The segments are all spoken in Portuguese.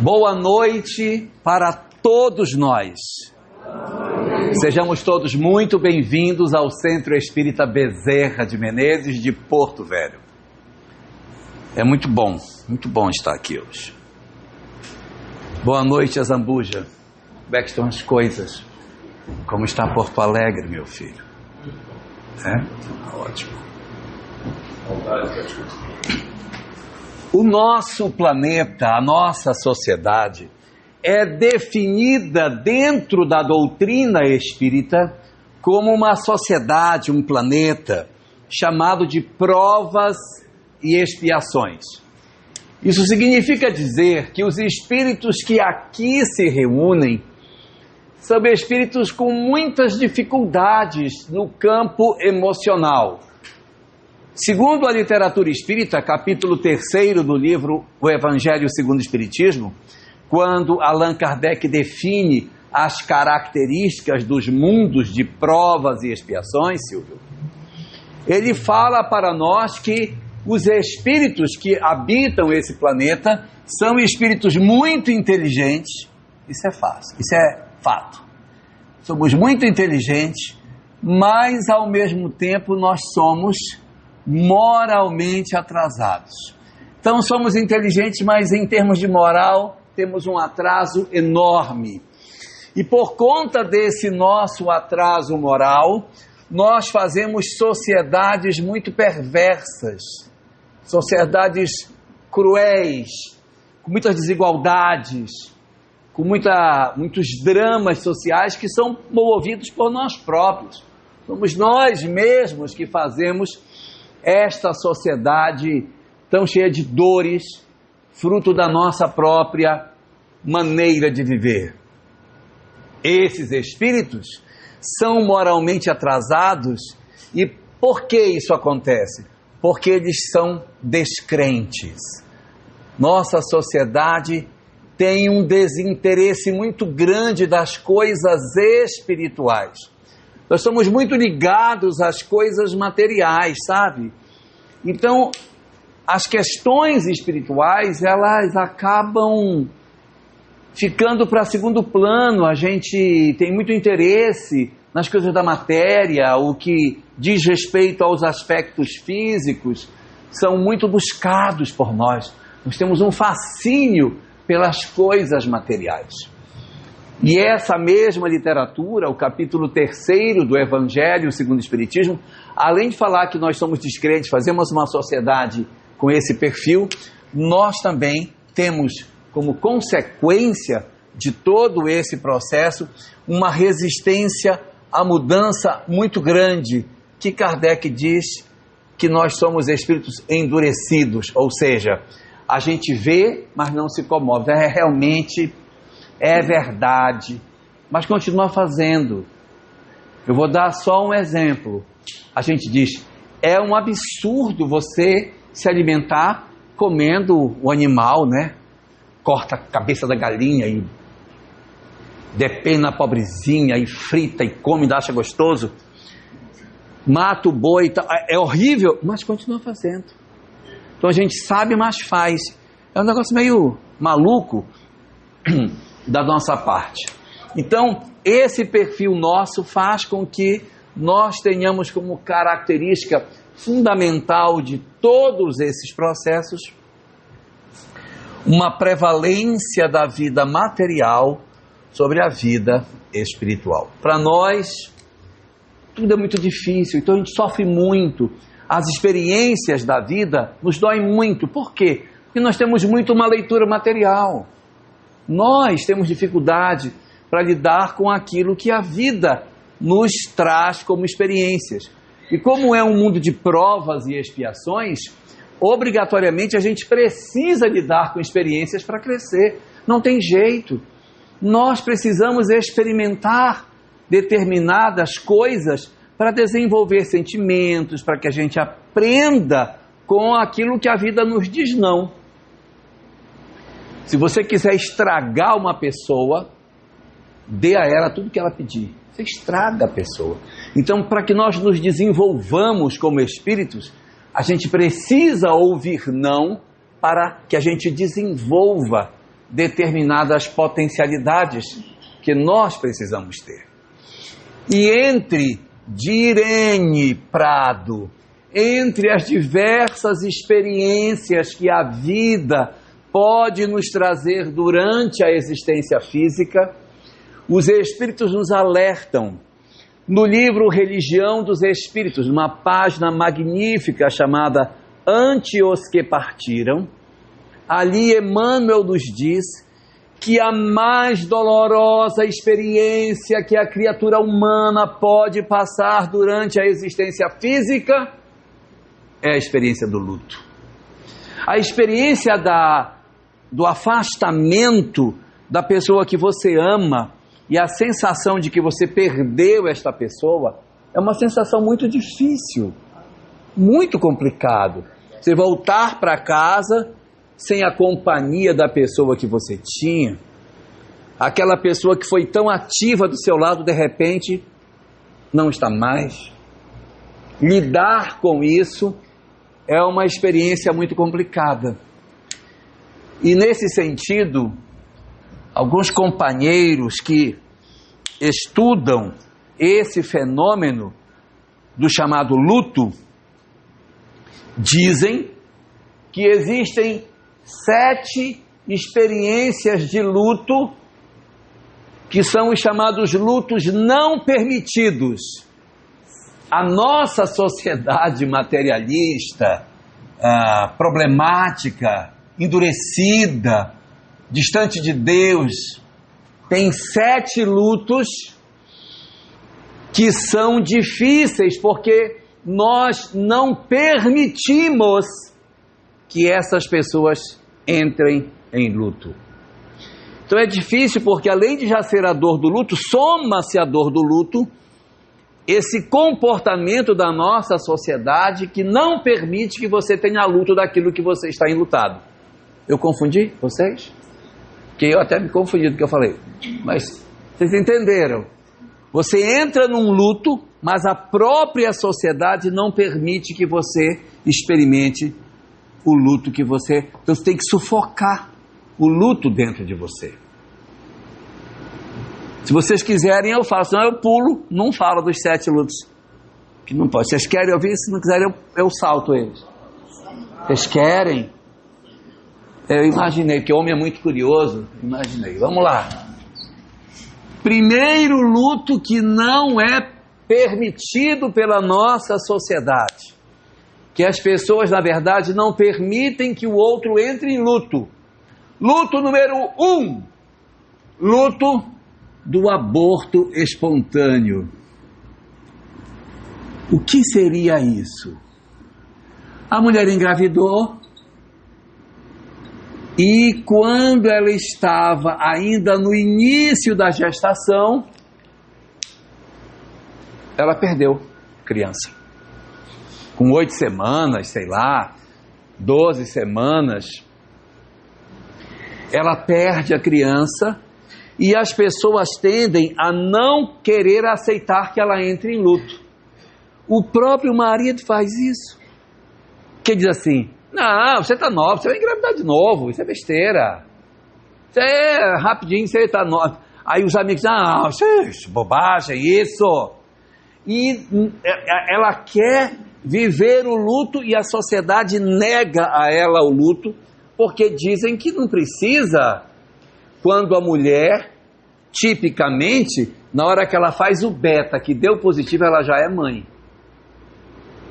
Boa noite para todos nós. Sejamos todos muito bem-vindos ao Centro Espírita Bezerra de Menezes de Porto Velho. É muito bom estar aqui hoje. Boa noite, Azambuja. Como é que estão as coisas? Como está Porto Alegre, meu filho? Ótimo. O nosso planeta, a nossa sociedade, é definida dentro da doutrina espírita como uma sociedade, um planeta, chamado de provas e expiações. Isso significa dizer que os espíritos que aqui se reúnem são espíritos com muitas dificuldades no campo emocional. Segundo a literatura espírita, capítulo 3 do livro O Evangelho segundo o Espiritismo, quando Allan Kardec define as características dos mundos de provas e expiações, Silvio, ele fala para nós que os espíritos que habitam esse planeta são espíritos muito inteligentes. Isso é fácil, isso é fato. Somos muito inteligentes, mas ao mesmo tempo nós somos moralmente atrasados. Então somos inteligentes, mas em termos de moral temos um atraso enorme. E por conta desse nosso atraso moral, nós fazemos sociedades muito perversas, sociedades cruéis, com muitas desigualdades, com muitos dramas sociais que são movidos por nós próprios. Somos nós mesmos que fazemos esta sociedade tão cheia de dores, fruto da nossa própria maneira de viver. Esses espíritos são moralmente atrasados. E por que isso acontece? Porque eles são descrentes. Nossa sociedade tem um desinteresse muito grande das coisas espirituais. Nós somos muito ligados às coisas materiais, sabe? Então, as questões espirituais, elas acabam ficando para segundo plano. A gente tem muito interesse nas coisas da matéria, o que diz respeito aos aspectos físicos, são muito buscados por nós. Nós temos um fascínio pelas coisas materiais. E essa mesma literatura, o capítulo 3 do Evangelho segundo o Espiritismo, além de falar que nós somos descrentes, fazemos uma sociedade com esse perfil, nós também temos como consequência de todo esse processo uma resistência à mudança muito grande, que Kardec diz que nós somos espíritos endurecidos, ou seja, a gente vê, mas não se comove. Realmente é verdade, mas continua fazendo. Eu vou dar só um exemplo. A gente diz, é um absurdo você se alimentar comendo o animal, né? Corta a cabeça da galinha e depena a pobrezinha e frita e come e acha gostoso. Mata o boi e tal. É horrível, mas continua fazendo. Então a gente sabe, mas faz. É um negócio meio maluco da nossa parte. Então, esse perfil nosso faz com que nós tenhamos como característica fundamental de todos esses processos uma prevalência da vida material sobre a vida espiritual. Para nós, tudo é muito difícil, então a gente sofre muito. As experiências da vida nos doem muito. Por quê? Porque nós temos muito uma leitura material. Nós temos dificuldade para lidar com aquilo que a vida nos traz como experiências. E como é um mundo de provas e expiações, obrigatoriamente a gente precisa lidar com experiências para crescer. Não tem jeito. Nós precisamos experimentar determinadas coisas para desenvolver sentimentos, para que a gente aprenda com aquilo que a vida nos diz não. Se você quiser estragar uma pessoa, dê a ela tudo que ela pedir. Você estraga a pessoa. Então, para que nós nos desenvolvamos como espíritos, a gente precisa ouvir não para que a gente desenvolva determinadas potencialidades que nós precisamos ter. E entre Direne Prado, entre as diversas experiências que a vida pode nos trazer durante a existência física, os Espíritos nos alertam no livro Religião dos Espíritos, numa página magnífica chamada Ante os que Partiram. Ali Emmanuel nos diz que a mais dolorosa experiência que a criatura humana pode passar durante a existência física é a experiência do luto. A experiência do afastamento da pessoa que você ama e a sensação de que você perdeu esta pessoa é uma sensação muito difícil, muito complicado. Você voltar para casa sem a companhia da pessoa que você tinha, aquela pessoa que foi tão ativa do seu lado, de repente, não está mais. Lidar com isso é uma experiência muito complicada. E nesse sentido, alguns companheiros que estudam esse fenômeno do chamado luto, dizem que existem 7 experiências de luto, que são os chamados lutos não permitidos. A nossa sociedade materialista, problemática, endurecida, distante de Deus, tem 7 lutos que são difíceis, porque nós não permitimos que essas pessoas entrem em luto. Então é difícil porque, além de já ser a dor do luto, soma-se a dor do luto, esse comportamento da nossa sociedade que não permite que você tenha luto daquilo que você está enlutado. Eu confundi vocês? Que eu até me confundi do que eu falei. Mas vocês entenderam? Você entra num luto, mas a própria sociedade não permite que você experimente o luto que você... Então você tem que sufocar o luto dentro de você. Se vocês quiserem, eu falo. Senão eu pulo, não falo dos 7 lutos. Que não pode. Vocês querem ouvir? Se não quiserem, eu salto eles. Vocês querem? Eu imaginei, que o homem é muito curioso. Imaginei. Vamos lá. Primeiro luto que não é permitido pela nossa sociedade. Que as pessoas, na verdade, não permitem que o outro entre em luto. Luto número 1. Luto do aborto espontâneo. O que seria isso? A mulher engravidou e quando ela estava ainda no início da gestação, ela perdeu a criança. Com 8 semanas, sei lá, 12 semanas, ela perde a criança e as pessoas tendem a não querer aceitar que ela entre em luto. O próprio marido faz isso. Que diz assim: não, você está nova, você vai engravidar de novo, isso é besteira. Isso é rapidinho, você está nova. Aí os amigos dizem: não, isso é bobagem, isso. E ela quer viver o luto e a sociedade nega a ela o luto, porque dizem que não precisa. Quando a mulher, tipicamente, na hora que ela faz o beta, que deu positivo, ela já é mãe.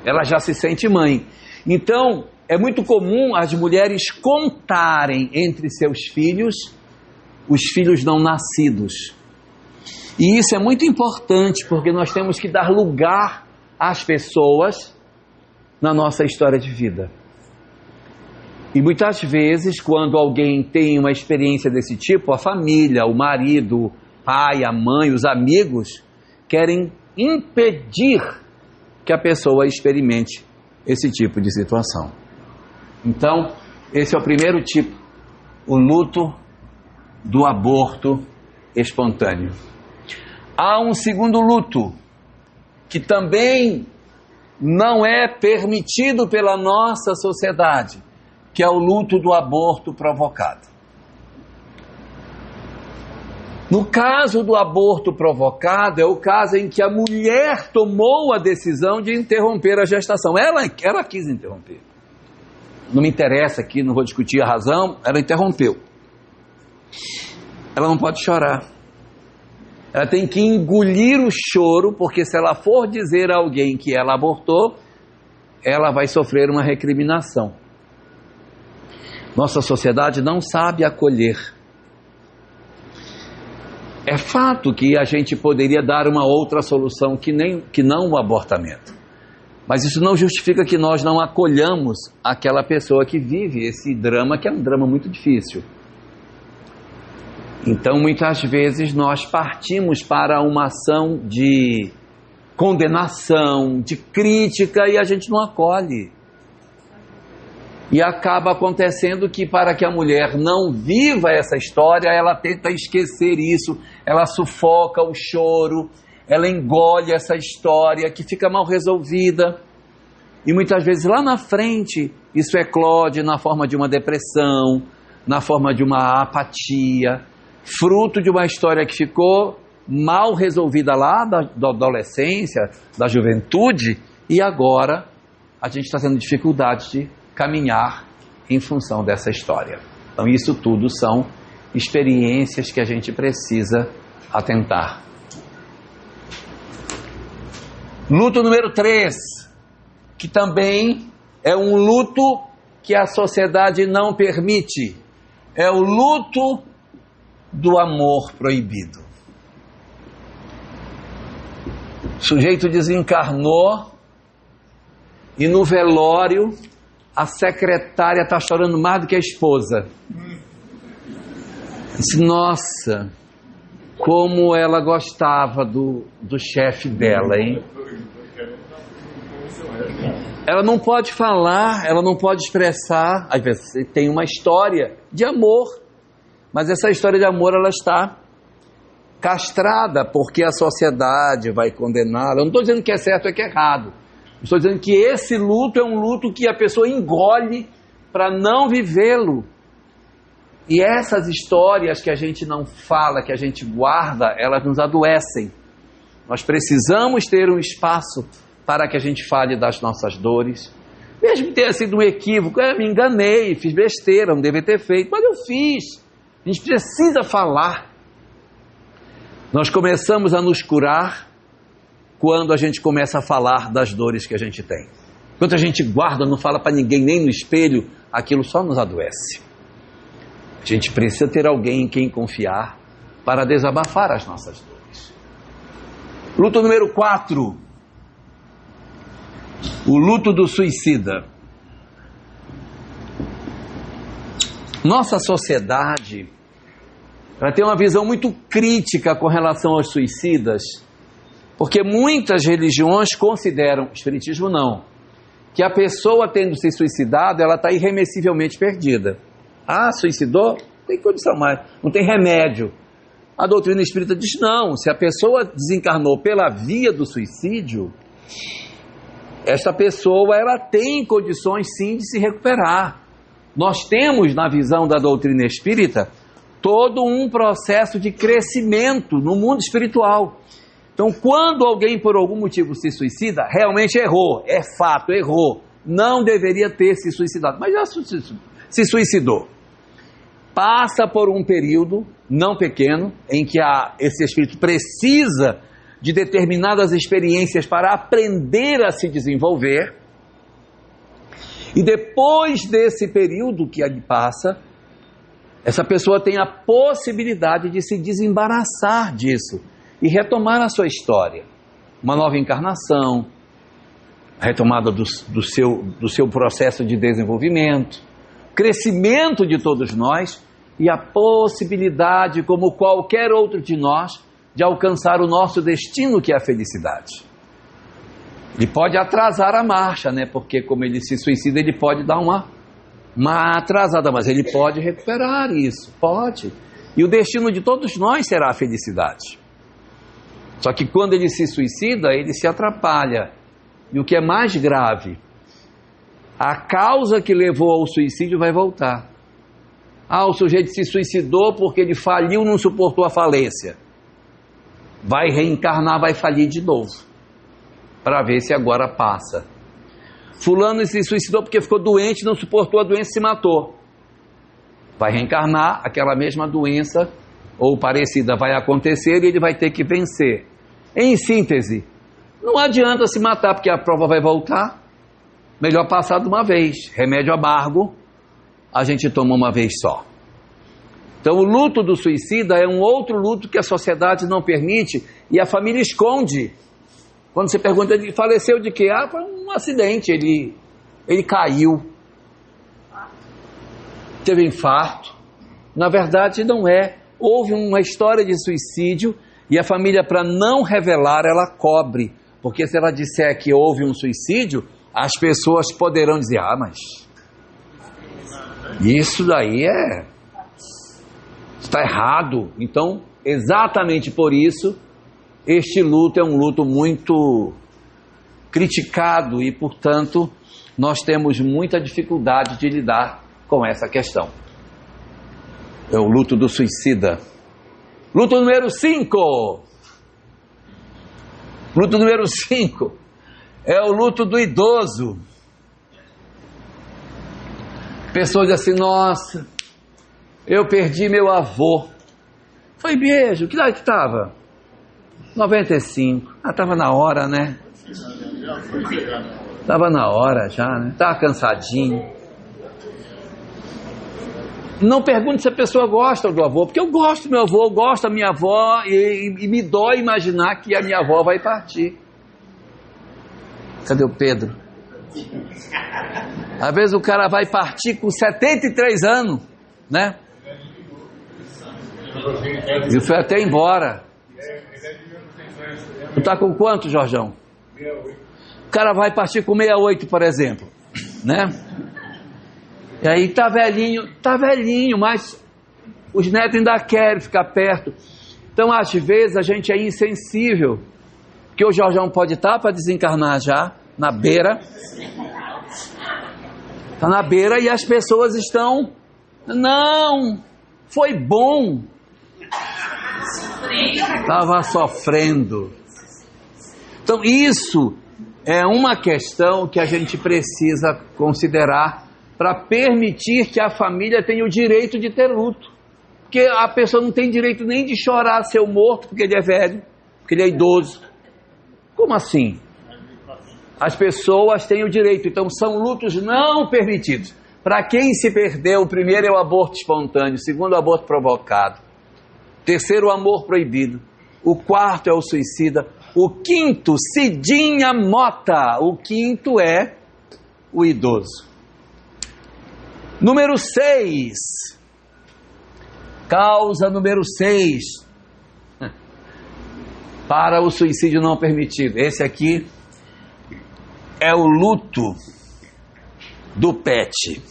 Ela já se sente mãe. Então, é muito comum as mulheres contarem entre seus filhos os filhos não nascidos. E isso é muito importante, porque nós temos que dar lugar às pessoas na nossa história de vida. E muitas vezes, quando alguém tem uma experiência desse tipo, a família, o marido, o pai, a mãe, os amigos, querem impedir que a pessoa experimente esse tipo de situação. Então, esse é o primeiro tipo, o luto do aborto espontâneo. Há um segundo luto, que também não é permitido pela nossa sociedade, que é o luto do aborto provocado. No caso do aborto provocado, é o caso em que a mulher tomou a decisão de interromper a gestação. Ela quis interromper. Não me interessa aqui, não vou discutir a razão, ela interrompeu. Ela não pode chorar. Ela tem que engolir o choro, porque se ela for dizer a alguém que ela abortou, ela vai sofrer uma recriminação. Nossa sociedade não sabe acolher. É fato que a gente poderia dar uma outra solução que não o abortamento. Mas isso não justifica que nós não acolhamos aquela pessoa que vive esse drama, que é um drama muito difícil. Então, muitas vezes, nós partimos para uma ação de condenação, de crítica, e a gente não acolhe. E acaba acontecendo que, para que a mulher não viva essa história, ela tenta esquecer isso, ela sufoca o choro, ela engole essa história que fica mal resolvida. E muitas vezes lá na frente, isso eclode na forma de uma depressão, na forma de uma apatia, fruto de uma história que ficou mal resolvida lá da adolescência, da juventude, e agora a gente está tendo dificuldade de caminhar em função dessa história. Então isso tudo são experiências que a gente precisa atentar. Luto número 3, que também é um luto que a sociedade não permite. É o luto do amor proibido. O sujeito desencarnou e no velório a secretária está chorando mais do que a esposa. Disse, nossa, como ela gostava do chefe dela, hein? Ela não pode falar, ela não pode expressar. Às vezes tem uma história de amor, mas essa história de amor ela está castrada porque a sociedade vai condená-la. Eu não estou dizendo que é certo ou que é errado. Estou dizendo que esse luto é um luto que a pessoa engole para não vivê-lo. E essas histórias que a gente não fala, que a gente guarda, elas nos adoecem. Nós precisamos ter um espaço para que a gente fale das nossas dores. Mesmo que tenha sido um equívoco, eu me enganei, fiz besteira, não devia ter feito, mas eu fiz. A gente precisa falar. Nós começamos a nos curar quando a gente começa a falar das dores que a gente tem. Enquanto a gente guarda, não fala para ninguém, nem no espelho, aquilo só nos adoece. A gente precisa ter alguém em quem confiar para desabafar as nossas dores. Luto número 4. O luto do suicida. Nossa sociedade, ela tem uma visão muito crítica com relação aos suicidas, porque muitas religiões consideram, o espiritismo não, que a pessoa tendo se suicidado, ela está irremessivelmente perdida. Ah, suicidou? Não tem condição mais, não tem remédio. A doutrina espírita diz não, se a pessoa desencarnou pela via do suicídio, esta pessoa ela tem condições sim de se recuperar. Nós temos na visão da doutrina espírita todo um processo de crescimento no mundo espiritual. Então, quando alguém por algum motivo se suicida, realmente errou, é fato, errou, não deveria ter se suicidado, mas já se suicidou. Passa por um período não pequeno em que esse espírito precisa de determinadas experiências para aprender a se desenvolver, e depois desse período que ele passa, essa pessoa tem a possibilidade de se desembaraçar disso e retomar a sua história, uma nova encarnação, a retomada do seu processo de desenvolvimento, crescimento de todos nós e a possibilidade, como qualquer outro de nós, de alcançar o nosso destino, que é a felicidade. Ele pode atrasar a marcha, né? Porque como ele se suicida, ele pode dar uma atrasada, mas ele pode recuperar isso, pode. E o destino de todos nós será a felicidade. Só que quando ele se suicida, ele se atrapalha. E o que é mais grave, a causa que levou ao suicídio vai voltar. O sujeito se suicidou porque ele faliu, não suportou a falência. Vai reencarnar, vai falir de novo, para ver se agora passa. Fulano se suicidou porque ficou doente, não suportou a doença e se matou. Vai reencarnar, aquela mesma doença ou parecida vai acontecer e ele vai ter que vencer. Em síntese, não adianta se matar porque a prova vai voltar. Melhor passar de uma vez. Remédio amargo, a gente toma uma vez só. Então o luto do suicida é um outro luto que a sociedade não permite e a família esconde. Quando você pergunta, ele faleceu de quê? Foi um acidente, ele caiu, teve infarto. Na verdade não é. Houve uma história de suicídio e a família, para não revelar, ela cobre. Porque se ela disser que houve um suicídio, as pessoas poderão dizer, mas isso daí está errado. Então, exatamente por isso, este luto é um luto muito criticado e, portanto, nós temos muita dificuldade de lidar com essa questão. É o luto do suicida. Luto número 5. Luto número 5 é o luto do idoso. Pessoas dizem assim, nossa, eu perdi meu avô. Foi mesmo, que idade que estava? 95. Estava na hora, né? Estava na hora já, né? Estava cansadinho. Não pergunte se a pessoa gosta do avô, porque eu gosto do meu avô, eu gosto da minha avó e me dói imaginar que a minha avó vai partir. Cadê o Pedro? Às vezes o cara vai partir com 73 anos, né? E foi até embora. Tu tá com quanto, Jorjão? O cara vai partir com 68, por exemplo, né? E aí tá velhinho, mas os netos ainda querem ficar perto. Então, às vezes, a gente é insensível, porque o Jorjão pode estar para desencarnar já, na beira. Está na beira e as pessoas estão, não, foi bom. Estava sofrendo. Então, isso é uma questão que a gente precisa considerar para permitir que a família tenha o direito de ter luto. Porque a pessoa não tem direito nem de chorar seu morto, porque ele é velho, porque ele é idoso. Como assim? As pessoas têm o direito, então são lutos não permitidos. Para quem se perdeu, o primeiro é o aborto espontâneo, o segundo, o aborto provocado. O terceiro, o amor proibido. O quarto é o suicida. O quinto, Cidinha Mota. O quinto é o idoso. Número 6. Causa número 6. Para o suicídio não permitido. Esse aqui é o luto do pet.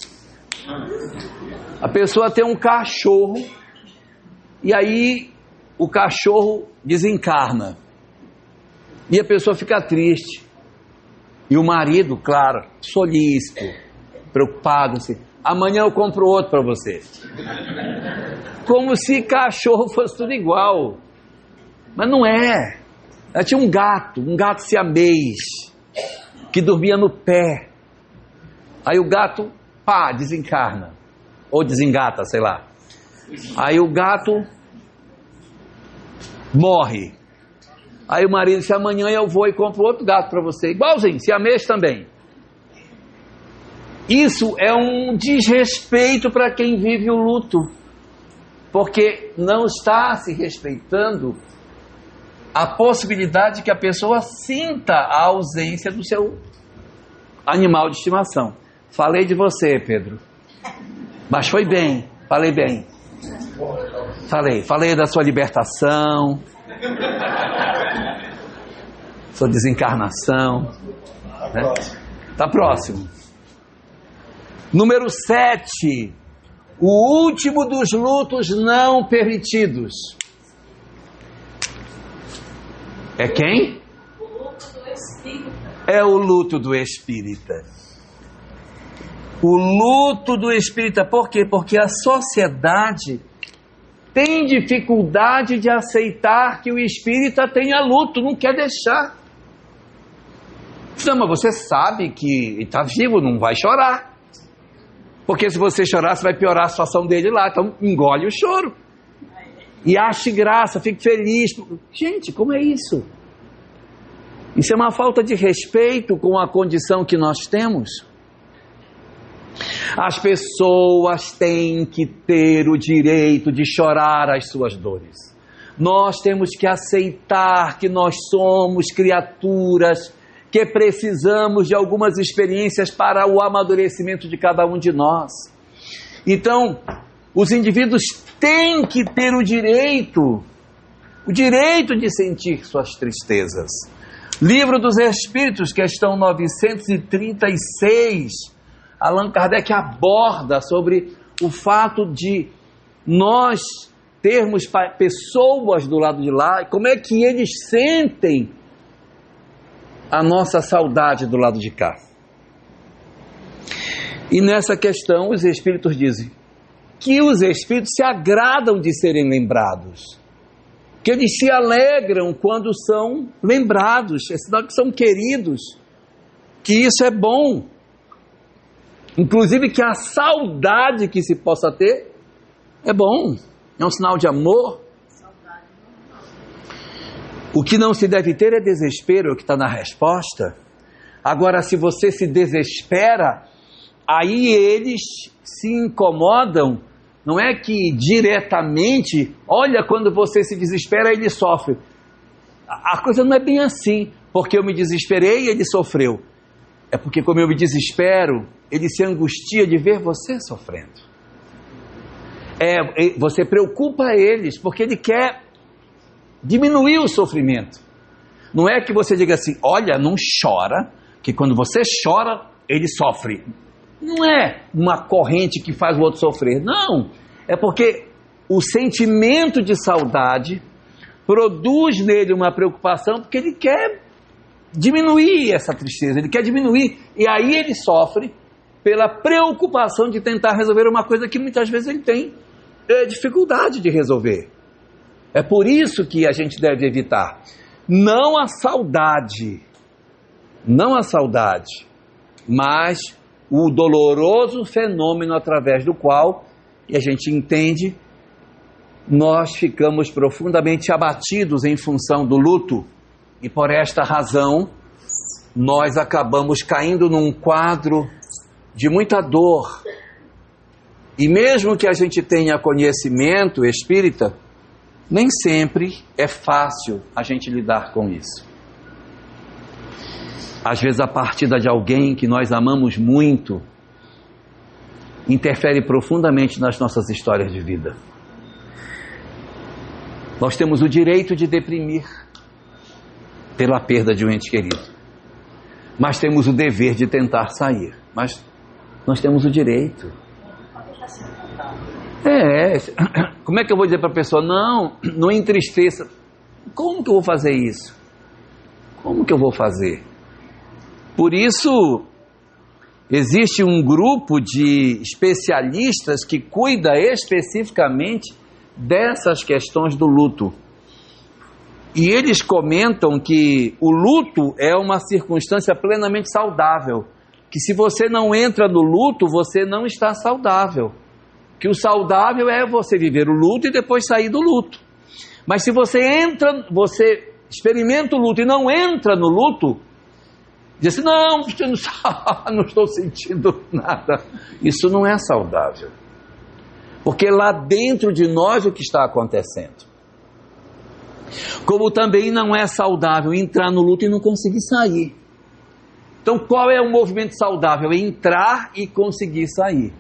A pessoa tem um cachorro e aí o cachorro desencarna. E a pessoa fica triste. E o marido, claro, solícito, preocupado, assim, amanhã eu compro outro para você. Como se cachorro fosse tudo igual. Mas não é. Ela tinha um gato siamês, que dormia no pé. Aí o gato, desencarna. Ou desengata, sei lá. Aí o gato morre. Aí o marido disse, amanhã eu vou e compro outro gato para você. Igualzinho, siamês também. Isso é um desrespeito para quem vive o luto. Porque não está se respeitando a possibilidade de que a pessoa sinta a ausência do seu animal de estimação. Falei de você, Pedro. Mas foi bem, falei bem. Falei da sua libertação, sua desencarnação. Né? Tá próximo. Número 7. O último dos lutos não permitidos. É quem? O luto do espírita. É o luto do espírita. O luto do espírita, por quê? Porque a sociedade tem dificuldade de aceitar que o espírita tenha luto, não quer deixar. Não, mas você sabe que está vivo, não vai chorar. Porque se você chorar, você vai piorar a situação dele lá. Então, engole o choro. E ache graça, fique feliz. Gente, como é isso? Isso é uma falta de respeito com a condição que nós temos. As pessoas têm que ter o direito de chorar as suas dores. Nós temos que aceitar que nós somos criaturas que precisamos de algumas experiências para o amadurecimento de cada um de nós. Então, os indivíduos têm que ter o direito de sentir suas tristezas. Livro dos Espíritos, questão 936, Allan Kardec aborda sobre o fato de nós termos pessoas do lado de lá, e como é que eles sentem a nossa saudade do lado de cá. E nessa questão os Espíritos dizem que os Espíritos se agradam de serem lembrados, que eles se alegram quando são lembrados, é sinal que são queridos, que isso é bom. Inclusive que a saudade que se possa ter é bom, é um sinal de amor. O que não se deve ter é desespero, é o que está na resposta. Agora, se você se desespera, aí eles se incomodam. Não é que diretamente, olha, quando você se desespera, ele sofre. A coisa não é bem assim, porque eu me desesperei e ele sofreu. É porque como eu me desespero, ele se angustia de ver você sofrendo. Você preocupa eles, porque ele quer diminuir o sofrimento. Não é que você diga assim, olha, não chora, que quando você chora, ele sofre. Não é uma corrente que faz o outro sofrer, não. É porque o sentimento de saudade produz nele uma preocupação, porque ele quer diminuir essa tristeza, ele quer diminuir, e aí ele sofre pela preocupação de tentar resolver uma coisa que muitas vezes ele tem dificuldade de resolver. É por isso que a gente deve evitar, não a saudade, mas o doloroso fenômeno através do qual, e a gente entende, nós ficamos profundamente abatidos em função do luto, e por esta razão, nós acabamos caindo num quadro de muita dor. E mesmo que a gente tenha conhecimento espírita, nem sempre é fácil a gente lidar com isso. Às vezes a partida de alguém que nós amamos muito interfere profundamente nas nossas histórias de vida. Nós temos o direito de deprimir pela perda de um ente querido, mas temos o dever de tentar sair. Mas nós temos o direito. Como é que eu vou dizer para a pessoa, não entristeça? Como que eu vou fazer isso? Como que eu vou fazer? Por isso, existe um grupo de especialistas que cuida especificamente dessas questões do luto. E eles comentam que o luto é uma circunstância plenamente saudável, que se você não entra no luto, você não está saudável. Que o saudável é você viver o luto e depois sair do luto. Mas se você experimenta o luto e não entra no luto, diz assim, não estou sentindo nada. Isso não é saudável. Porque lá dentro de nós o que está acontecendo. Como também não é saudável entrar no luto e não conseguir sair. Então qual é o movimento saudável? É entrar e conseguir sair.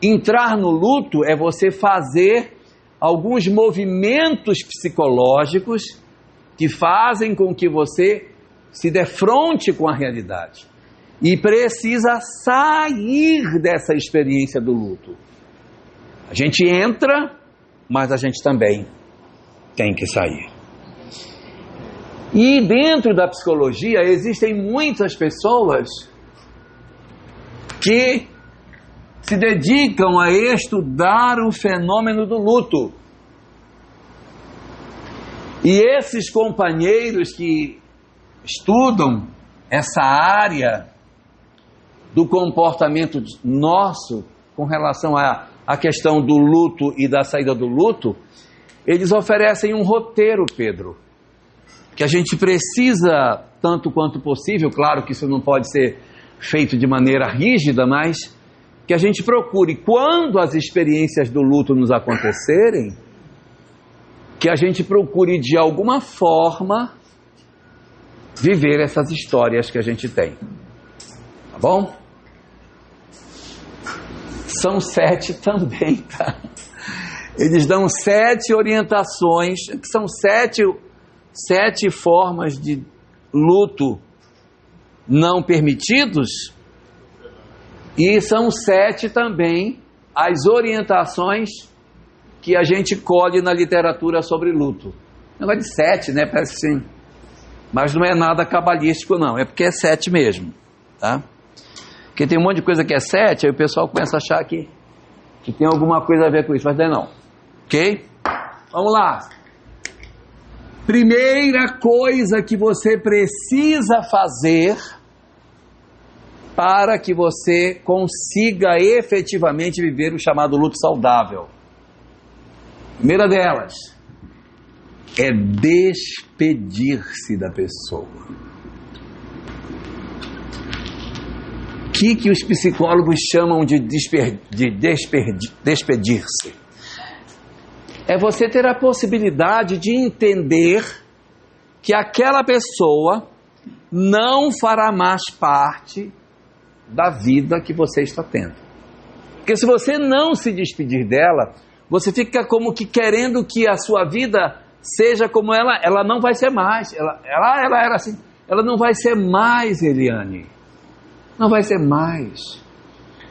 Entrar no luto é você fazer alguns movimentos psicológicos que fazem com que você se defronte com a realidade. E precisa sair dessa experiência do luto. A gente entra, mas a gente também tem que sair. E dentro da psicologia existem muitas pessoas que se dedicam a estudar o fenômeno do luto. E esses companheiros que estudam essa área do comportamento nosso com relação à questão do luto e da saída do luto, eles oferecem um roteiro, Pedro, que a gente precisa, tanto quanto possível, claro que isso não pode ser feito de maneira rígida, mas que a gente procure, quando as experiências do luto nos acontecerem, que a gente procure de alguma forma viver essas histórias que a gente tem. Tá bom? São 7 também, tá? Eles dão 7 orientações, que são 7 formas de luto não permitidos, e são 7 também as orientações que a gente colhe na literatura sobre luto. Negócio de 7, né? Parece assim. Mas não é nada cabalístico, não. É porque é 7 mesmo, tá? Porque tem um monte de coisa que é 7, aí o pessoal começa a achar que tem alguma coisa a ver com isso, mas não é não. Ok? Vamos lá. Primeira coisa que você precisa fazer para que você consiga efetivamente viver o chamado luto saudável. Primeira delas é despedir-se da pessoa. O que os psicólogos chamam de despedir-se? É você ter a possibilidade de entender que aquela pessoa não fará mais parte da vida que você está tendo. Porque se você não se despedir dela, você fica como que querendo que a sua vida seja como ela não vai ser mais. Ela era assim, ela não vai ser mais, Eliane. Não vai ser mais.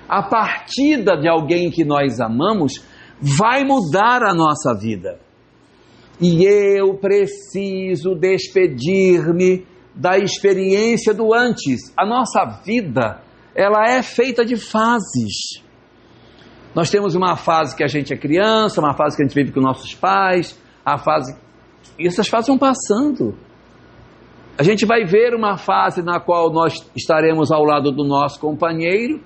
A partida de alguém que nós amamos vai mudar a nossa vida. E eu preciso despedir-me da experiência do antes. A nossa vida, ela é feita de fases. Nós temos uma fase que a gente é criança, uma fase que a gente vive com nossos pais, e essas fases vão passando. A gente vai ver uma fase na qual nós estaremos ao lado do nosso companheiro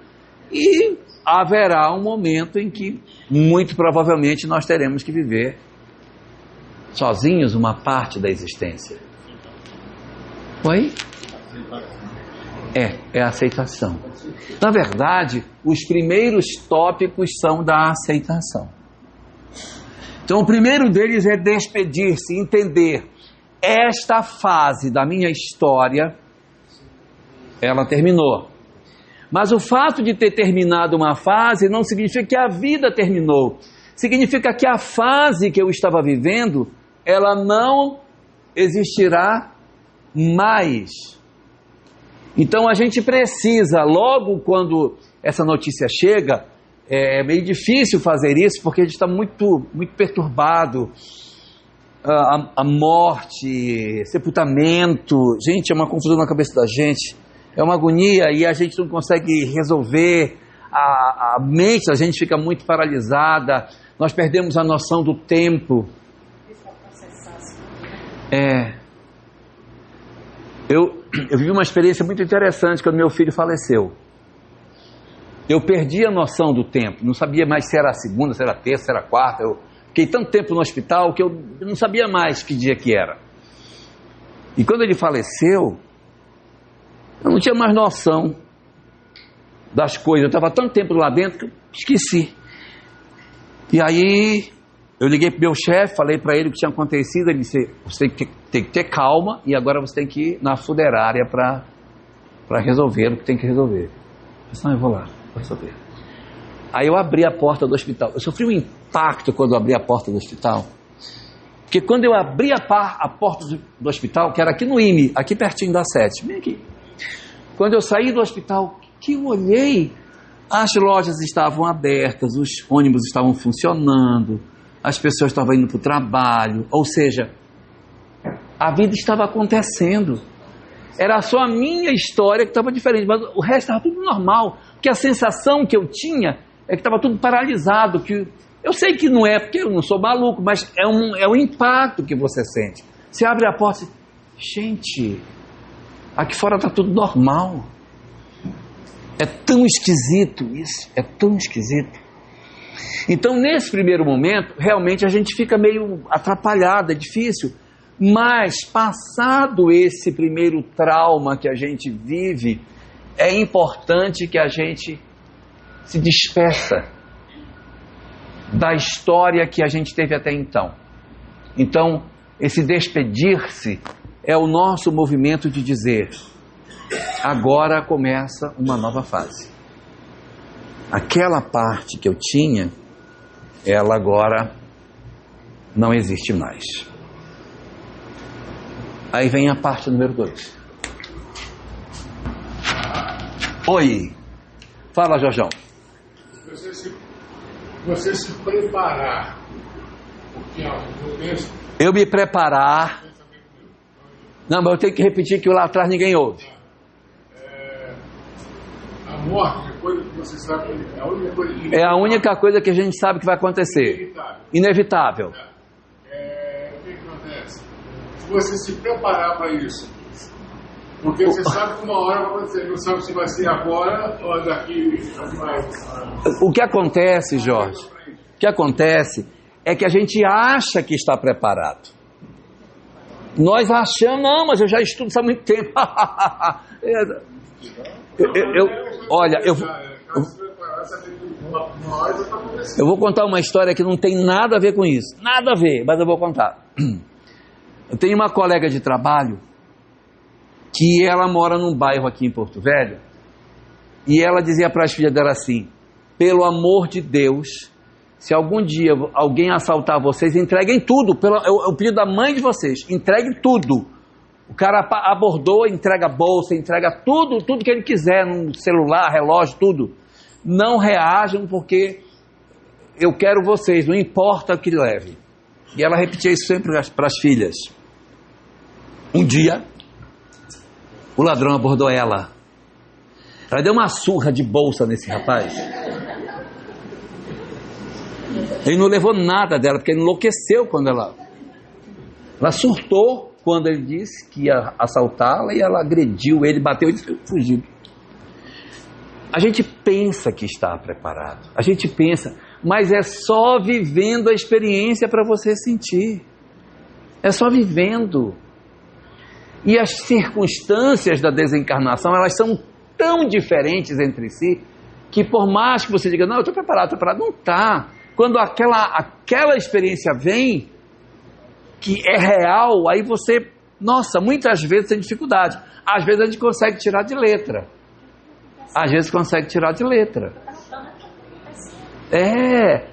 e haverá um momento em que, muito provavelmente, nós teremos que viver sozinhos uma parte da existência. Oi? É a aceitação. Na verdade, os primeiros tópicos são da aceitação. Então, o primeiro deles é despedir-se, entender. Esta fase da minha história, ela terminou. Mas o fato de ter terminado uma fase não significa que a vida terminou. Significa que a fase que eu estava vivendo, ela não existirá mais. Então a gente precisa, logo quando essa notícia chega, é meio difícil fazer isso, porque a gente está muito perturbado. A morte, sepultamento, gente, é uma confusão na cabeça da gente, é uma agonia e a gente não consegue resolver, a mente da gente fica muito paralisada, nós perdemos a noção do tempo. Eu vivi uma experiência muito interessante quando meu filho faleceu. Eu perdi a noção do tempo, não sabia mais se era a segunda, se era a terça, se era a quarta. Eu fiquei tanto tempo no hospital que eu não sabia mais que dia que era. E quando ele faleceu, eu não tinha mais noção das coisas. Eu estava tanto tempo lá dentro que eu esqueci. E aí eu liguei para o meu chefe, falei para ele o que tinha acontecido. Ele disse: você tem que ter calma e agora você tem que ir na funerária para resolver o que tem que resolver. Eu disse: não, eu vou lá, vou resolver. Aí eu abri a porta do hospital. Eu sofri um impacto quando eu abri a porta do hospital. Porque quando eu abri a porta do hospital, que era aqui no IME, aqui pertinho da 7, bem aqui. Quando eu saí do hospital, que eu olhei, as lojas estavam abertas, os ônibus estavam funcionando, as pessoas estavam indo para o trabalho, ou seja, a vida estava acontecendo. Era só a minha história que estava diferente, mas o resto estava tudo normal, porque a sensação que eu tinha é que estava tudo paralisado, que eu sei que não é, porque eu não sou maluco, mas é um impacto que você sente. Você abre a porta e diz, gente, aqui fora está tudo normal. É tão esquisito isso, é tão esquisito. Então, nesse primeiro momento, realmente a gente fica meio atrapalhado, é difícil. Mas, passado esse primeiro trauma que a gente vive, é importante que a gente se despeça da história que a gente teve até então. Então, esse despedir-se é o nosso movimento de dizer, agora começa uma nova fase. Aquela parte que eu tinha, ela agora não existe mais. Aí vem a parte número 2. Oi. Fala, Jorjão. Você se preparar. Porque eu penso. Eu me preparar. Não, mas eu tenho que repetir que lá atrás ninguém ouve. A morte é coisa que você sabe. É a única coisa que... É a única coisa que a gente sabe que vai acontecer. Inevitável. O que acontece? Se você se preparar para isso, porque você sabe que uma hora vai acontecer, não sabe se vai ser agora ou daqui mais. O que acontece, Jorge? O que acontece é que a gente acha que está preparado. Nós achamos, não, mas eu já estudo isso há muito tempo. Eu vou contar uma história que não tem nada a ver com isso. Nada a ver, mas eu vou contar. Eu tenho uma colega de trabalho que ela mora num bairro aqui em Porto Velho e ela dizia para as filhas dela assim, pelo amor de Deus, se algum dia alguém assaltar vocês, entreguem tudo, é o pedido da mãe de vocês, entreguem tudo. O cara abordou, entrega a bolsa, entrega tudo que ele quiser, num celular, relógio, tudo. Não reajam porque eu quero vocês, não importa o que leve. E ela repetia isso sempre para as filhas. Um dia, o ladrão abordou ela. Ela deu uma surra de bolsa nesse rapaz. Ele não levou nada dela, porque ele enlouqueceu quando ela surtou quando ele disse que ia assaltá-la e ela agrediu ele, bateu e fugiu. A gente pensa que está preparado, a gente pensa, mas é só vivendo a experiência para você sentir. É só vivendo. E as circunstâncias da desencarnação, elas são tão diferentes entre si, que por mais que você diga, não, eu estou preparado, não está. Quando aquela experiência vem, que é real, aí você, nossa, muitas vezes tem dificuldade. Às vezes a gente consegue tirar de letra.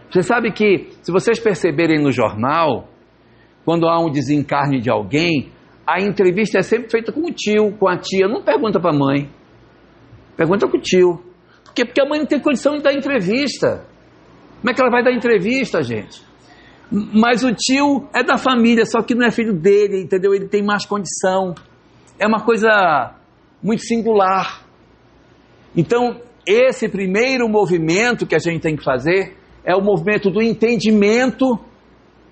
Você sabe que, se vocês perceberem no jornal, quando há um desencarne de alguém, a entrevista é sempre feita com o tio, com a tia, não pergunta para a mãe, pergunta com o tio. Por quê? Porque a mãe não tem condição de dar entrevista. Como é que ela vai dar entrevista, gente? Mas o tio é da família, só que não é filho dele, entendeu? Ele tem mais condição. É uma coisa muito singular. Então, esse primeiro movimento que a gente tem que fazer é o movimento do entendimento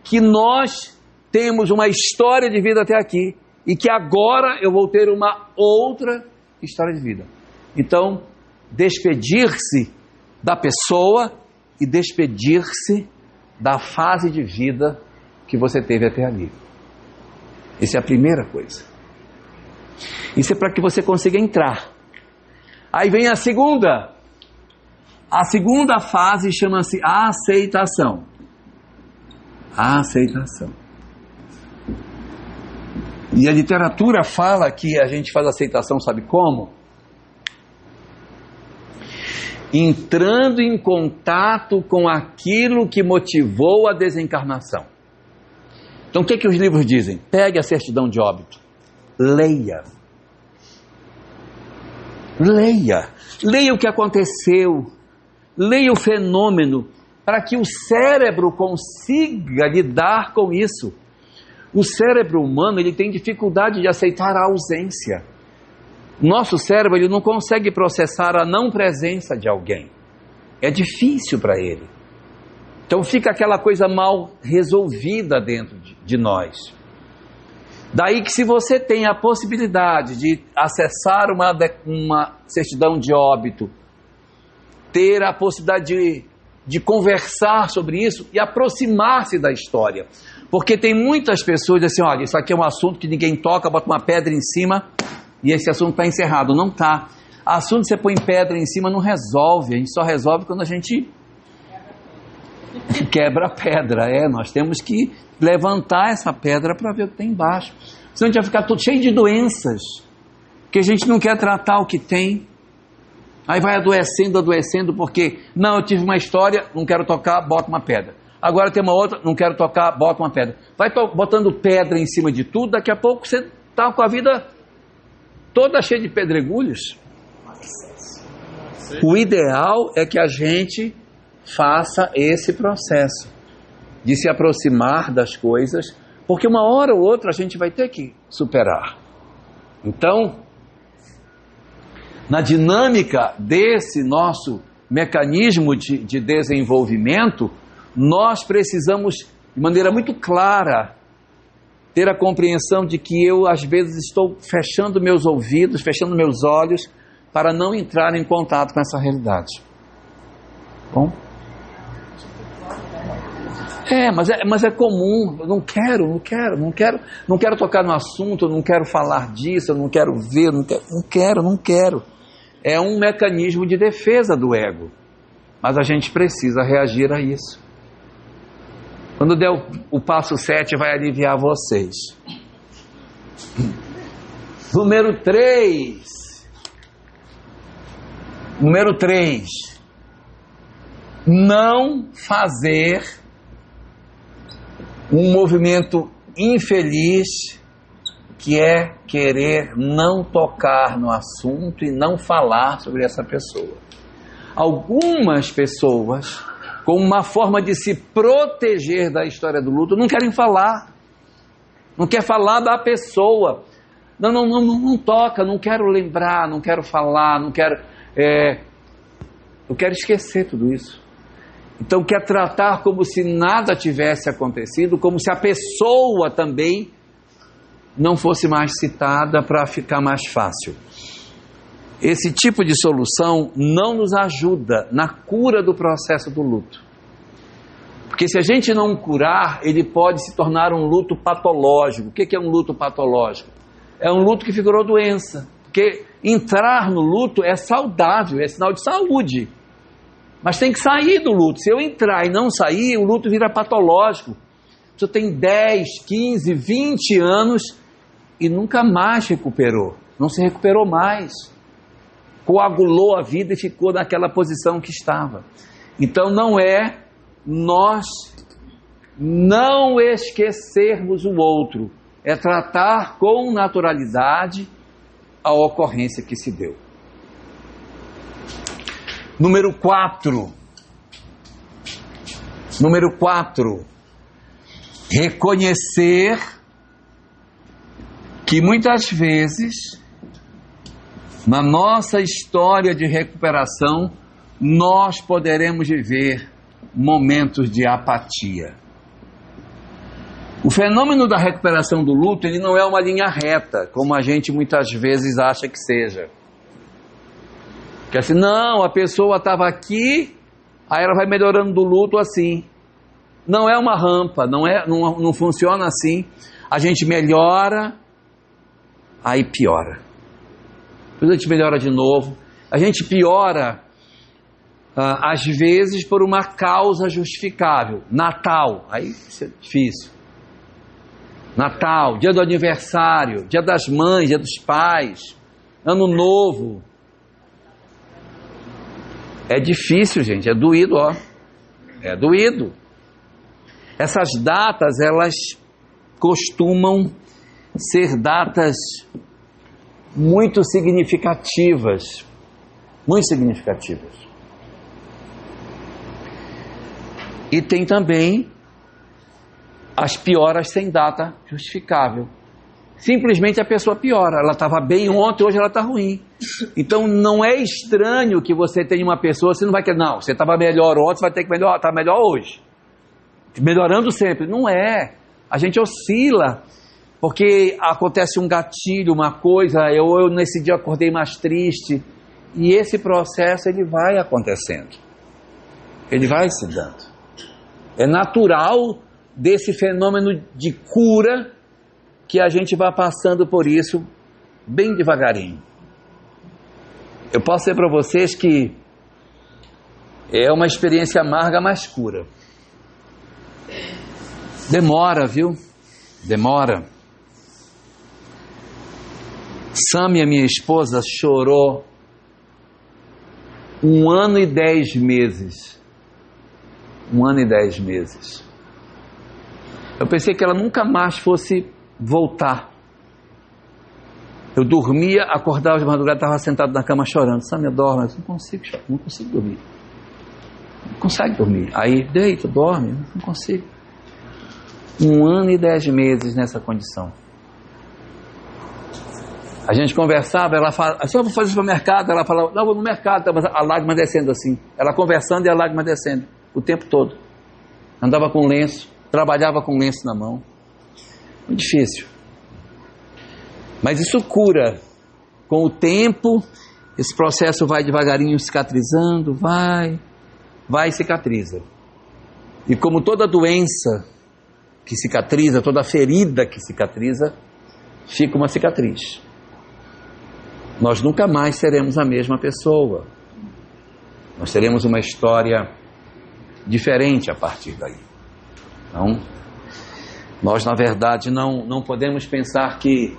que nós temos uma história de vida até aqui e que agora eu vou ter uma outra história de vida. Então, despedir-se da pessoa e despedir-se da fase de vida que você teve até ali. Essa é a primeira coisa. Isso é para que você consiga entrar. Aí vem a segunda. A segunda fase chama-se aceitação. A aceitação. E a literatura fala que a gente faz aceitação, sabe como? Entrando em contato com aquilo que motivou a desencarnação. Então o que os livros dizem? Pegue a certidão de óbito. Leia. Leia o que aconteceu. Leia o fenômeno para que o cérebro consiga lidar com isso. O cérebro humano, ele tem dificuldade de aceitar a ausência. Nosso cérebro, ele não consegue processar a não presença de alguém. É difícil para ele. Então fica aquela coisa mal resolvida dentro de nós. Daí que se você tem a possibilidade de acessar uma certidão de óbito, ter a possibilidade de conversar sobre isso e aproximar-se da história. Porque tem muitas pessoas assim, olha, isso aqui é um assunto que ninguém toca, bota uma pedra em cima e esse assunto está encerrado. Não está. Assunto que você põe pedra em cima não resolve, a gente só resolve quando a gente quebra a pedra. Nós temos que levantar essa pedra para ver o que tem embaixo. Senão a gente vai ficar todo cheio de doenças, que a gente não quer tratar o que tem. Aí vai adoecendo, porque, não, eu tive uma história, não quero tocar, bota uma pedra. Agora tem uma outra, não quero tocar, bota uma pedra. Vai botando pedra em cima de tudo, daqui a pouco você está com a vida toda cheia de pedregulhos. O ideal é que a gente faça esse processo de se aproximar das coisas, porque uma hora ou outra a gente vai ter que superar. Então, na dinâmica desse nosso mecanismo de desenvolvimento, nós precisamos, de maneira muito clara, ter a compreensão de que eu, às vezes, estou fechando meus ouvidos, fechando meus olhos, para não entrar em contato com essa realidade. Bom? Mas é comum. Eu não quero tocar no assunto, eu não quero falar disso, eu não quero ver, não quero. É um mecanismo de defesa do ego. Mas a gente precisa reagir a isso. Quando der o passo 7, vai aliviar vocês. Número 3. Não fazer um movimento infeliz, que é querer não tocar no assunto e não falar sobre essa pessoa. Algumas pessoas, como uma forma de se proteger da história do luto, não querem falar. Não quer falar da pessoa. Não toca, não quero lembrar, não quero falar, não quero... eu quero esquecer tudo isso. Então quer tratar como se nada tivesse acontecido, como se a pessoa também não fosse mais citada para ficar mais fácil. Esse tipo de solução não nos ajuda na cura do processo do luto. Porque se a gente não curar, ele pode se tornar um luto patológico. O que é um luto patológico? É um luto que figurou doença. Porque entrar no luto é saudável, é sinal de saúde. Mas tem que sair do luto. Se eu entrar e não sair, o luto vira patológico. Você tem 10, 15, 20 anos e nunca mais recuperou. Não se recuperou mais. Coagulou a vida e ficou naquela posição que estava. Então não é nós não esquecermos o outro. É tratar com naturalidade a ocorrência que se deu. Número 4. Reconhecer que muitas vezes, na nossa história de recuperação, nós poderemos viver momentos de apatia. O fenômeno da recuperação do luto, ele não é uma linha reta, como a gente muitas vezes acha que seja. Que assim, não, a pessoa estava aqui, aí ela vai melhorando do luto assim. Não é uma rampa, não funciona assim. A gente melhora, aí piora. Depois a gente melhora de novo. A gente piora, às vezes, por uma causa justificável. Natal, aí isso é difícil. Natal, dia do aniversário, dia das mães, dia dos pais, ano novo. É difícil, gente, é doído, ó. É doído. Essas datas, elas costumam ser datas muito significativas. Muito significativas. E tem também as pioras sem data justificável. Simplesmente a pessoa piora. Ela estava bem ontem, hoje ela está ruim. Então não é estranho que você tenha uma pessoa, você não vai querer, não, você estava melhor ontem, você vai ter que melhorar, está melhor hoje. Melhorando sempre. Não é. A gente oscila, porque acontece um gatilho, uma coisa, eu nesse dia acordei mais triste, e esse processo ele vai acontecendo. Ele vai se dando. É natural desse fenômeno de cura que a gente vai passando por isso bem devagarinho. Eu posso dizer para vocês que é uma experiência amarga, mas cura. Demora, viu? Demora. Sami, a minha esposa, chorou 1 ano e 10 meses. 1 ano e 10 meses. Eu pensei que ela nunca mais fosse voltar. Eu dormia, acordava de madrugada, estava sentado na cama chorando. Sami, eu dormo, não consigo dormir. Não consegue dormir. Aí, deita, dorme, não consigo. 1 ano e 10 meses nessa condição. A gente conversava, ela falava, só vou fazer supermercado, ela falava, não, vou no mercado, a lágrima descendo assim. Ela conversando e a lágrima descendo, o tempo todo. Andava com lenço, trabalhava com lenço na mão. Muito difícil. Mas isso cura. Com o tempo, esse processo vai devagarinho cicatrizando, vai e cicatriza. E como toda doença que cicatriza, toda ferida que cicatriza, fica uma cicatriz. Nós nunca mais seremos a mesma pessoa. Nós teremos uma história diferente a partir daí. Então, nós na verdade não podemos pensar que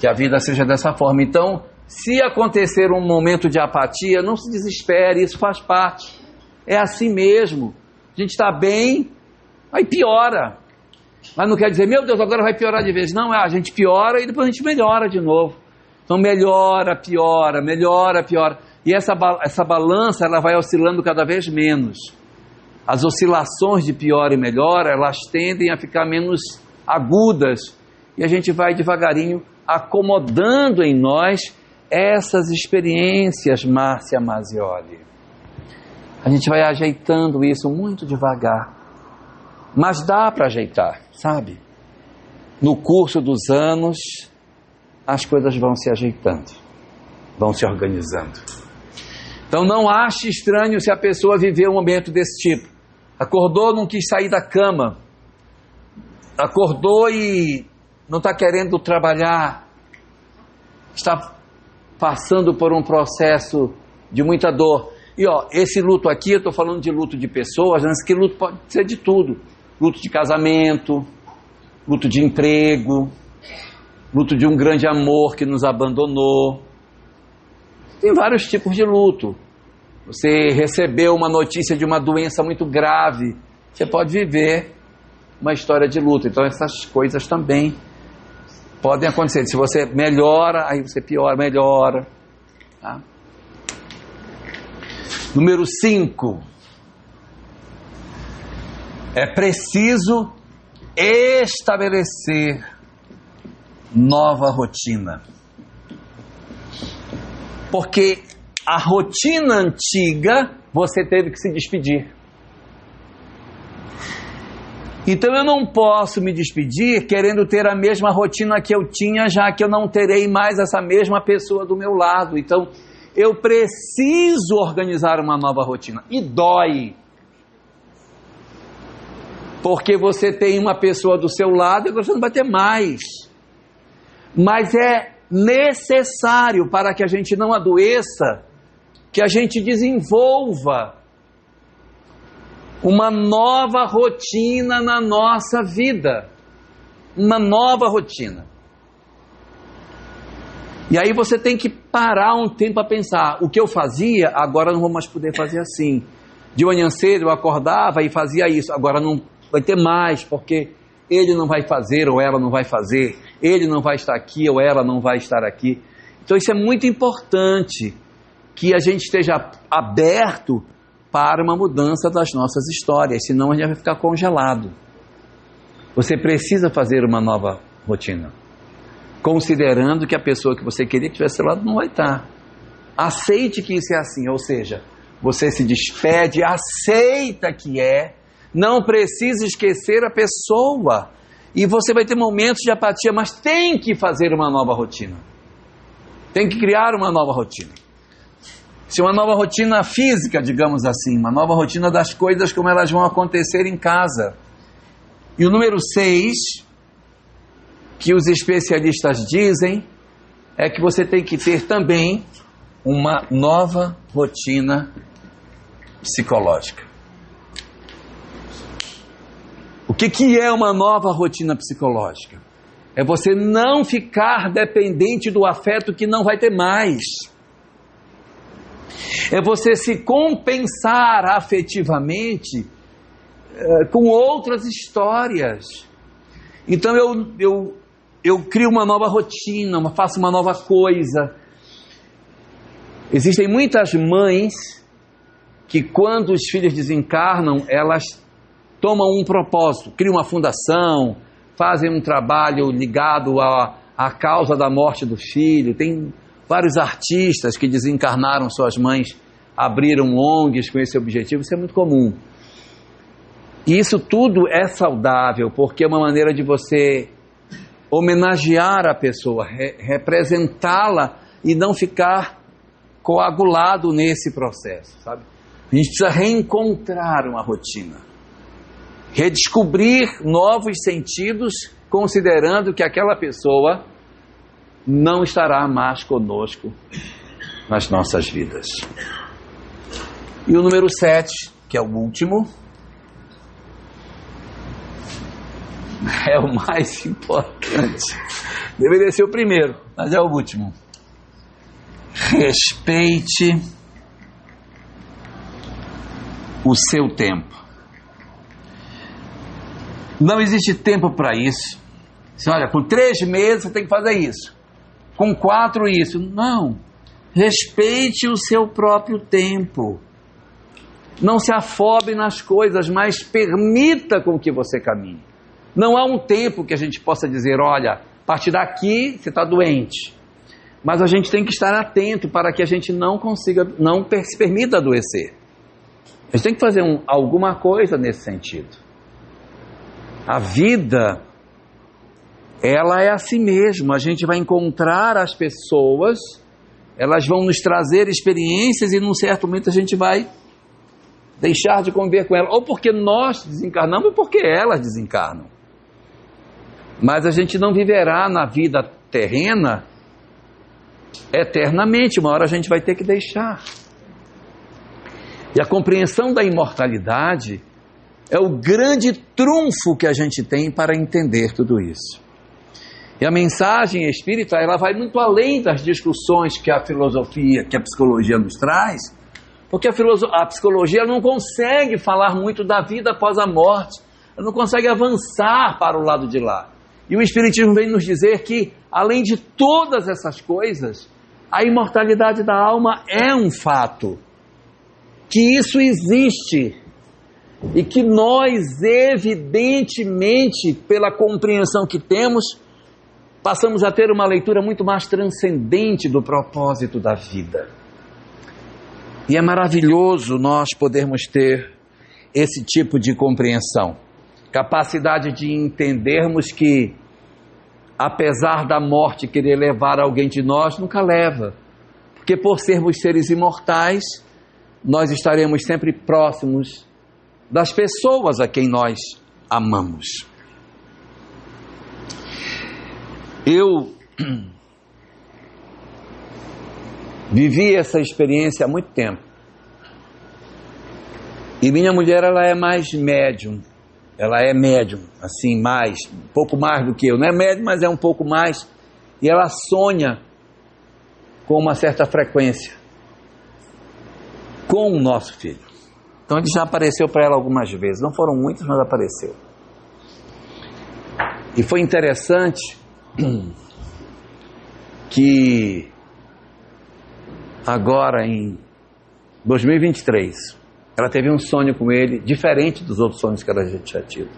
a vida seja dessa forma. Então, se acontecer um momento de apatia, não se desespere, isso faz parte. É assim mesmo. A gente está bem, aí piora. Mas não quer dizer, meu Deus, agora vai piorar de vez. Não, a gente piora e depois a gente melhora de novo. Então melhora, piora. E essa balança, ela vai oscilando cada vez menos. As oscilações de pior e melhor, elas tendem a ficar menos agudas. E a gente vai devagarinho acomodando em nós essas experiências, Márcia Masioli. A gente vai ajeitando isso muito devagar. Mas dá para ajeitar, sabe? No curso dos anos, as coisas vão se ajeitando, vão se organizando. Então não ache estranho se a pessoa viver um momento desse tipo. Acordou, não quis sair da cama. Acordou e não está querendo trabalhar. Está passando por um processo de muita dor. E esse luto aqui, eu estou falando de luto de pessoas, mas que luto pode ser de tudo. Luto de casamento, luto de emprego, luto de um grande amor que nos abandonou. Tem vários tipos de luto. Você recebeu uma notícia de uma doença muito grave, você pode viver uma história de luto. Então essas coisas também podem acontecer. Se você melhora, aí você piora, melhora. Tá? Número 5. É preciso estabelecer nova rotina. Porque a rotina antiga, você teve que se despedir. Então eu não posso me despedir querendo ter a mesma rotina que eu tinha, já que eu não terei mais essa mesma pessoa do meu lado. Então eu preciso organizar uma nova rotina. E dói. Porque você tem uma pessoa do seu lado e agora você não vai ter mais. Mas é necessário para que a gente não adoeça, que a gente desenvolva uma nova rotina na nossa vida. Uma nova rotina. E aí você tem que parar um tempo para pensar. O que eu fazia, agora não vou mais poder fazer assim. De manhã cedo eu acordava e fazia isso. Agora não vai ter mais, porque ele não vai fazer ou ela não vai fazer. Ele não vai estar aqui ou ela não vai estar aqui. Então isso é muito importante, que a gente esteja aberto para uma mudança das nossas histórias, senão a gente vai ficar congelado. Você precisa fazer uma nova rotina. considerando que a pessoa que você queria que tivesse ao lado não vai estar. Aceite que isso é assim, ou seja, você se despede, aceita que é, não precisa esquecer a pessoa, e você vai ter momentos de apatia, mas tem que fazer uma nova rotina, tem que criar uma nova rotina. Se uma nova rotina física, digamos assim, uma nova rotina das coisas como elas vão acontecer em casa. E o número 6, que os especialistas dizem, é que você tem que ter também uma nova rotina psicológica. O que é uma nova rotina psicológica? É você não ficar dependente do afeto que não vai ter mais. É você se compensar afetivamente com outras histórias. Então eu crio uma nova rotina, faço uma nova coisa. Existem muitas mães que quando os filhos desencarnam, elas tomam um propósito, criam uma fundação, fazem um trabalho ligado à causa da morte do filho. Tem vários artistas que desencarnaram suas mães, abriram ONGs com esse objetivo, isso é muito comum. E isso tudo é saudável, porque é uma maneira de você homenagear a pessoa, representá-la e não ficar coagulado nesse processo, sabe? A gente precisa reencontrar uma rotina, redescobrir novos sentidos, considerando que aquela pessoa não estará mais conosco nas nossas vidas. E o número 7, que é o último, é o mais importante. Deveria ser o primeiro, mas é o último. Respeite o seu tempo. Não existe tempo para isso. Assim, olha, com 3 meses você tem que fazer isso. Com 4 isso. Não. Respeite o seu próprio tempo. Não se afobe nas coisas, mas permita com que você caminhe. Não há um tempo que a gente possa dizer, olha, a partir daqui você está doente. Mas a gente tem que estar atento para que a gente não se permita adoecer. A gente tem que fazer alguma coisa nesse sentido. A vida, ela é assim mesmo. A gente vai encontrar as pessoas, elas vão nos trazer experiências e num certo momento a gente vai deixar de conviver com elas. Ou porque nós desencarnamos ou porque elas desencarnam. Mas a gente não viverá na vida terrena eternamente, uma hora a gente vai ter que deixar. E a compreensão da imortalidade é o grande trunfo que a gente tem para entender tudo isso. E a mensagem espírita, ela vai muito além das discussões que a filosofia, que a psicologia nos traz, porque a psicologia não consegue falar muito da vida após a morte, ela não consegue avançar para o lado de lá. E o Espiritismo vem nos dizer que, além de todas essas coisas, a imortalidade da alma é um fato, que isso existe, e que nós, evidentemente, pela compreensão que temos, passamos a ter uma leitura muito mais transcendente do propósito da vida. E é maravilhoso nós podermos ter esse tipo de compreensão, capacidade de entendermos que, apesar da morte querer levar alguém de nós, nunca leva, porque por sermos seres imortais, nós estaremos sempre próximos das pessoas a quem nós amamos. Eu vivi essa experiência há muito tempo. E minha mulher, ela é mais médium. Ela é médium, assim, um pouco mais do que eu. Não é médium, mas é um pouco mais. E ela sonha com uma certa frequência com o nosso filho. Então ele já apareceu para ela algumas vezes. Não foram muitas, mas apareceu. E foi interessante que agora em 2023 ela teve um sonho com ele diferente dos outros sonhos que ela já tinha tido.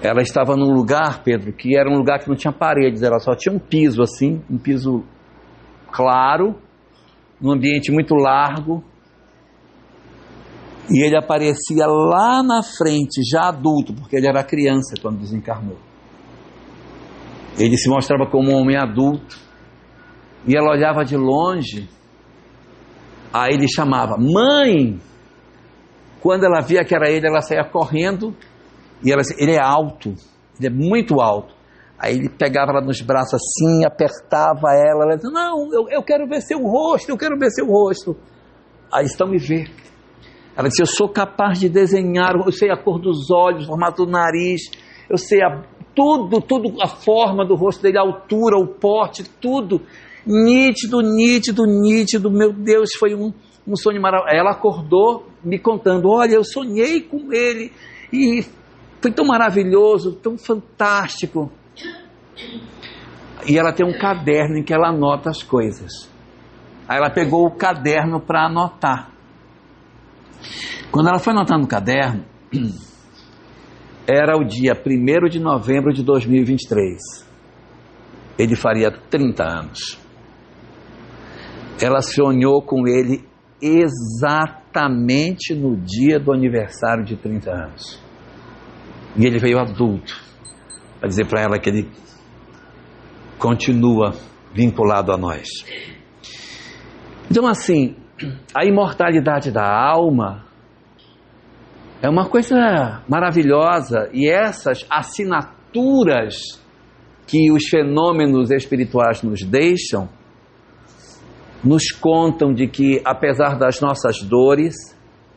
Ela estava num lugar, Pedro, que era um lugar que não tinha paredes, ela só tinha um piso assim, um piso claro, num ambiente muito largo. E ele aparecia lá na frente, já adulto, porque ele era criança quando desencarnou. Ele se mostrava como um homem adulto. E ela olhava de longe. Aí ele chamava, mãe! Quando ela via que era ele, ela saía correndo. E ela dizia, ele é alto, ele é muito alto. Aí ele pegava ela nos braços assim, apertava ela. Ela dizia, não, eu quero ver seu rosto, eu quero ver seu rosto. Aí estão me ver. Ela disse, eu sou capaz de desenhar, eu sei a cor dos olhos, o formato do nariz, eu sei tudo, a forma do rosto dele, a altura, o porte, tudo. Nítido, meu Deus, foi um sonho maravilhoso. Ela acordou me contando, olha, eu sonhei com ele e foi tão maravilhoso, tão fantástico. E ela tem um caderno em que ela anota as coisas. Aí ela pegou o caderno para anotar. Quando ela foi anotar no caderno, era o dia 1º de novembro de 2023. Ele faria 30 anos. Ela sonhou com ele exatamente no dia do aniversário de 30 anos. E ele veio adulto para dizer para ela que ele continua vinculado a nós. Então, assim, a imortalidade da alma é uma coisa maravilhosa, e essas assinaturas que os fenômenos espirituais nos deixam, nos contam de que, apesar das nossas dores,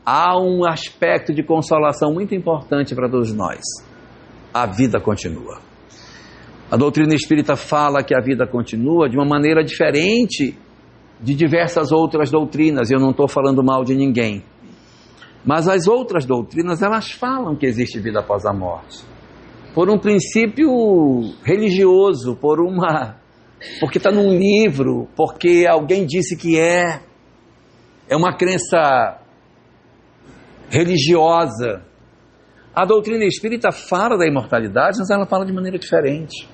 há um aspecto de consolação muito importante para todos nós. A vida continua. A doutrina espírita fala que a vida continua de uma maneira diferente de diversas outras doutrinas. Eu não estou falando mal de ninguém. Mas as outras doutrinas, elas falam que existe vida após a morte. Por um princípio religioso, porque está num livro, porque alguém disse que é uma crença religiosa. A doutrina espírita fala da imortalidade, mas ela fala de maneira diferente.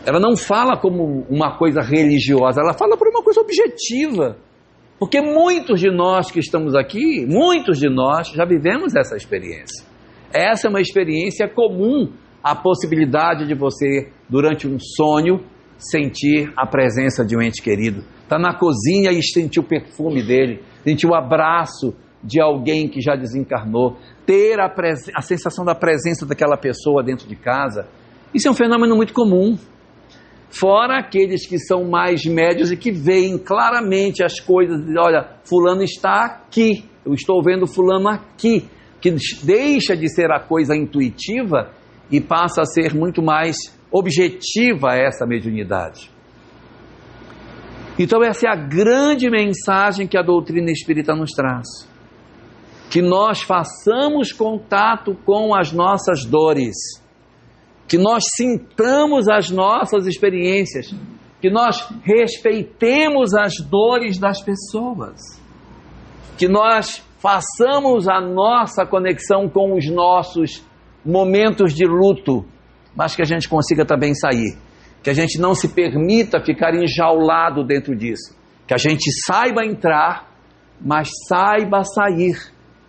Ela não fala como uma coisa religiosa, ela fala por uma coisa objetiva. Porque muitos de nós que estamos aqui, muitos de nós já vivemos essa experiência. Essa é uma experiência comum, a possibilidade de você, durante um sonho, sentir a presença de um ente querido. Está na cozinha e sentir o perfume dele, sentir o abraço de alguém que já desencarnou, ter a sensação da presença daquela pessoa dentro de casa. Isso é um fenômeno muito comum. Fora aqueles que são mais médios e que veem claramente as coisas, olha, fulano está aqui, eu estou vendo fulano aqui, que deixa de ser a coisa intuitiva e passa a ser muito mais objetiva essa mediunidade. Então essa é a grande mensagem que a doutrina espírita nos traz. Que nós façamos contato com as nossas dores, que nós sintamos as nossas experiências, que nós respeitemos as dores das pessoas, que nós façamos a nossa conexão com os nossos momentos de luto, mas que a gente consiga também sair, que a gente não se permita ficar enjaulado dentro disso, que a gente saiba entrar, mas saiba sair,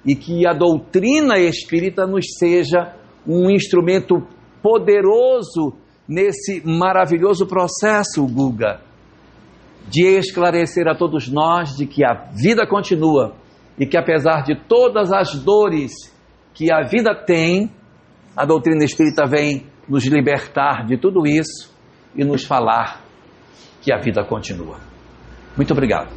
e que a doutrina espírita nos seja um instrumento poderoso nesse maravilhoso processo, Guga, de esclarecer a todos nós de que a vida continua e que apesar de todas as dores que a vida tem, a doutrina espírita vem nos libertar de tudo isso e nos falar que a vida continua. Muito obrigado.